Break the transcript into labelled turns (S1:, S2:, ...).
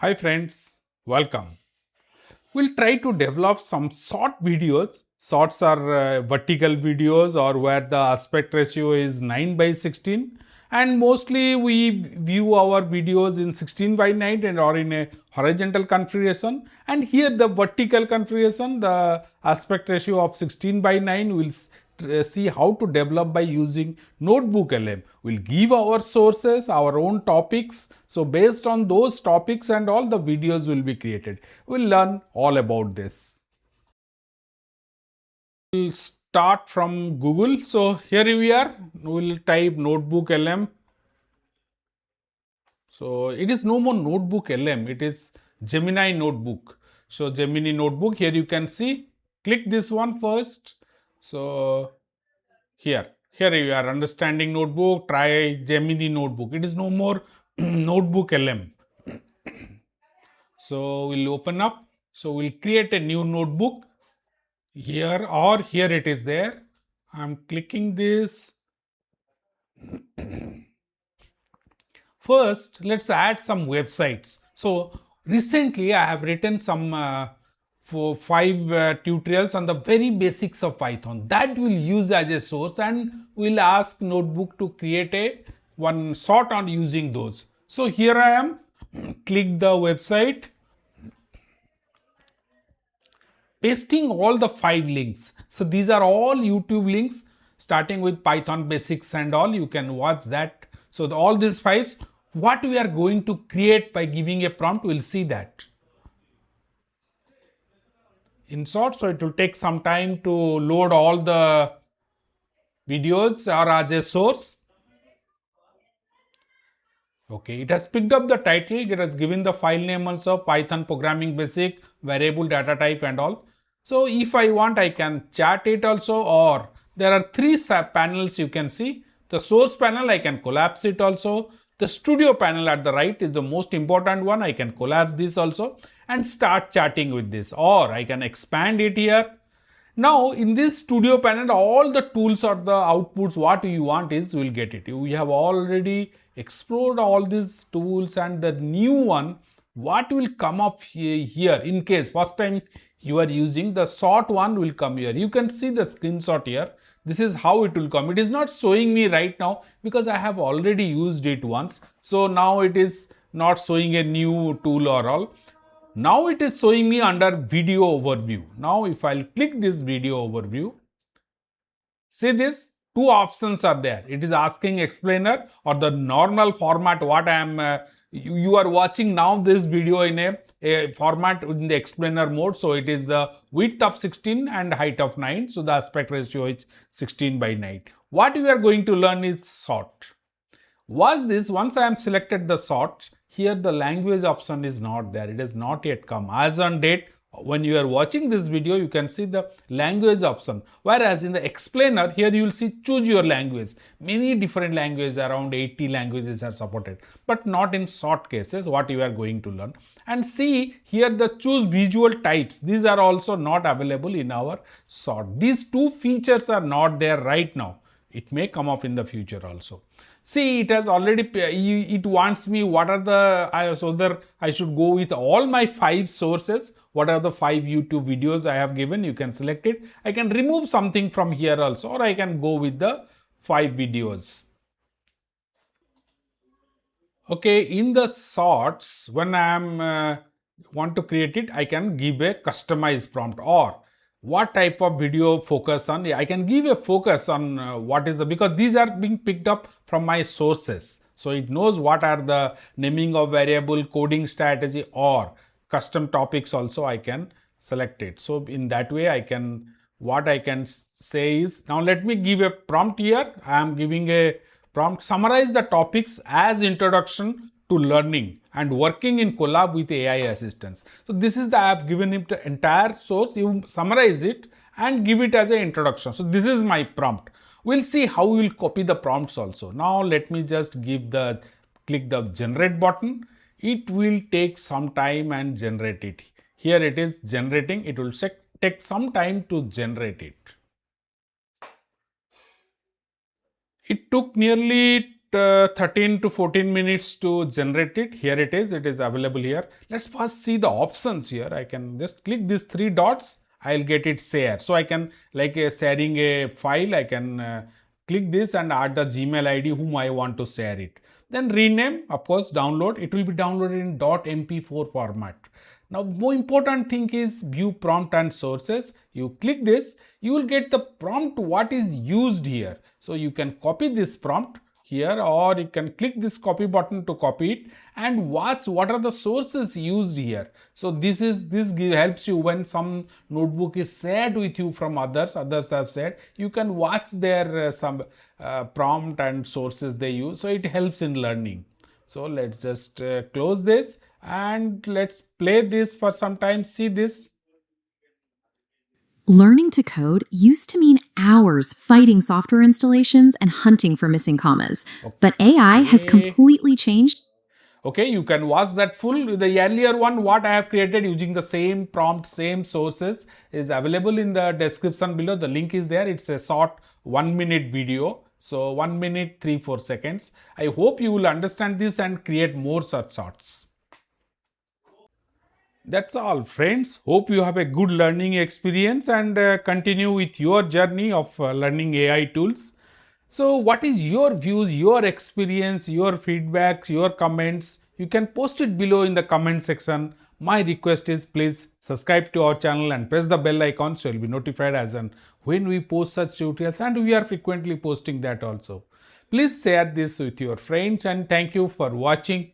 S1: Hi friends, welcome. We'll try to develop some short videos. Shorts are vertical videos or where the aspect ratio is 9 by 16, and mostly we view our videos in 16 by 9 and or in a horizontal configuration, and here the vertical configuration, the aspect ratio of 16 by 9 will see how to develop by using notebook LM. We'll give our sources, our own topics. So based on those topics and all, the videos will be created. We'll learn all about this. We'll start from Google. So here we are. We'll type notebook LM. So it is no more notebook LM. It is Gemini Notebook. So Gemini Notebook, here you can see. Click this one first. So here you are, understanding notebook, try Gemini Notebook. It is no more notebook LM. So we'll open up. So we'll create a new notebook here, or here it is there. I'm clicking this. First, let's add some websites. So recently I have written some for 5 tutorials on the very basics of Python that we'll use as a source, and we'll ask notebook to create a one sort on using those. So here I am, click the website, pasting all the 5 links. So these are all YouTube links starting with Python basics and all. You can watch that. So all these 5, what we are going to create by giving a prompt, we'll see that in short. So it will take some time to load all the videos or as a source. Okay, it has picked up the title, it has given the file name also, Python programming basic, variable data type and all. So if I want, I can chat it also, or there are 3 sub panels you can see. The source panel, I can collapse it also. The studio panel at the right is the most important one. I can collapse this also and start chatting with this, or I can expand it here. Now in this studio panel, all the tools or the outputs what you want is will get it. We have already explored all these tools, and the new one what will come up here in case first time you are using the short one will come here. You can see the screenshot here. This is how it will come. It is not showing me right now because I have already used it once. So now it is not showing a new tool or all. Now it is showing me under video overview. Now if I'll click this video overview, see this 2 options are there. It is asking explainer or the normal format what I am you are watching now this video in a format in the explainer mode. So it is the width of 16 and height of 9. So the aspect ratio is 16 by 9. What we are going to learn is sort. Was this once I am selected the sort, here the language option is not there. It has not yet come. As on date, when you are watching this video, you can see the language option. Whereas in the explainer, here you will see choose your language. Many different languages, around 80 languages are supported, but not in short cases, what you are going to learn. And see here the choose visual types. These are also not available in our sort. These 2 features are not there right now. It may come up in the future also. See, it has already, it wants me what are the, so that I should go with all my 5 sources. What are the 5 YouTube videos I have given? You can select it. I can remove something from here also, or I can go with the 5 videos. Okay, in the sorts, when I am want to create it, I can give a customized prompt, or what type of video focus on. I can give a focus on what is the, because these are being picked up from my sources. So it knows what are the naming of variable, coding strategy, or custom topics also I can select it. So in that way I can, what I can say is, now let me give a prompt here. I am giving a prompt, summarize the topics as introduction to learning and working in collab with AI assistants. So this is the, I have given him the entire source. You summarize it and give it as an introduction. So this is my prompt. We'll see how we will copy the prompts also. Now let me just give the, click the generate button. It will take some time and generate it. Here it is generating. It will take some time to generate it. It took nearly 13 to 14 minutes to generate it. Here it is available here. Let's first see the options here. I can just click these three dots. I'll get it share. So I can, like sharing a file, I can click this and add the Gmail ID whom I want to share it. Then rename, of course, download. It will be downloaded in .mp4 format. Now, more important thing is view prompt and sources. You click this, you will get the prompt what is used here. So you can copy this prompt here, or you can click this copy button to copy it and watch what are the sources used here. So this helps you when some notebook is shared with you from others have said, you can watch their some prompt and sources they use. So it helps in learning. So let's just close this and let's play this for some time. See this.
S2: Learning to code used to mean hours fighting software installations and hunting for missing commas. But AI has completely changed.
S1: Okay, you can watch that full. The earlier one, what I have created using the same prompt, same sources, is available in the description below. The link is there. It's a short 1-minute video. So 1 minute, 3-4 seconds. I hope you will understand this and create more such shorts. That's all, friends. Hope you have a good learning experience and continue with your journey of learning AI tools. So what is your views, your experience, your feedbacks, your comments? You can post it below in the comment section. My request is please subscribe to our channel and press the bell icon so you'll be notified as and when we post such tutorials, and we are frequently posting that also. Please share this with your friends and thank you for watching.